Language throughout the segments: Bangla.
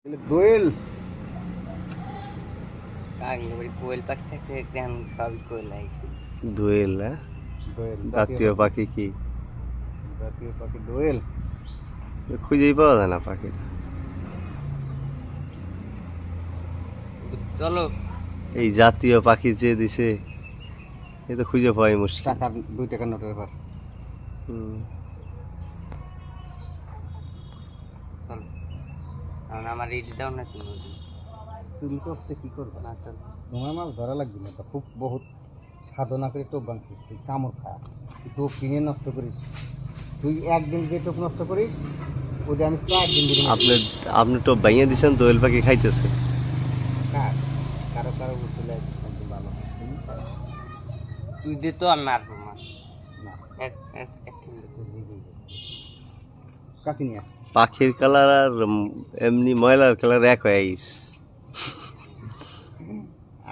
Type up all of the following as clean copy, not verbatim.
দোয়েল কোয়েল পাখি থাকতে দেখেন সবই কোয়েল আইছে। দোয়েল, দোয়েল জাতীয় পাখি কি? জাতীয় পাখি দোয়েল। খুঁজেই পাওয়া যায় না পাখিটা। চলো এই জাতীয় পাখি যে দিছে এ তো খুঁজে পাওয়াই মুশকিল। টাকার 2 টাকার নোটের পার। হুম। চলো, কারণ আমার রেডি দাও না তুমি। তুমি করতে কি করবে? না চলো, তোমার মাছ ধরা লাগবে না, তো খুব বহুত সাধনা করে টোপ বানছিস, তুই কামড় খা, তুই টোপ কিনে নষ্ট করিস, তুই একদিন যে টোপ নষ্ট করিস ওদের আমি 4 দিন ধরে আপনি আপনি তো বাইয়ে দিছেন, দোয়েল পাখি খাইতেছে। কার কারো কারো উঠলে একদম ভালো তুই দে তো আমি মারবো মা। না। এক কিলো। কাছে নিয়ে আস। পাখির কালার আর এমনি ময়লার কালার এক হয়ে আইস।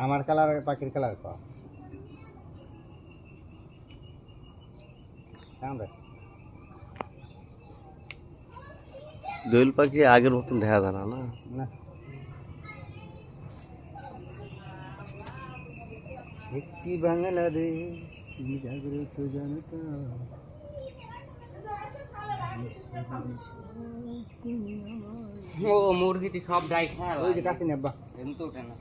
আমার কালার আর পাখির কালার কম। কামড় দোয়েল পাখি আগের মতন দেখা যায় না না। না। একটি বাংলাদেশ জাগ্রত জনতা। ও মুরগিটি সব ডাই খায় ওই যে কাছে নিয়ে আব্বা। এমন তো ওঠে না।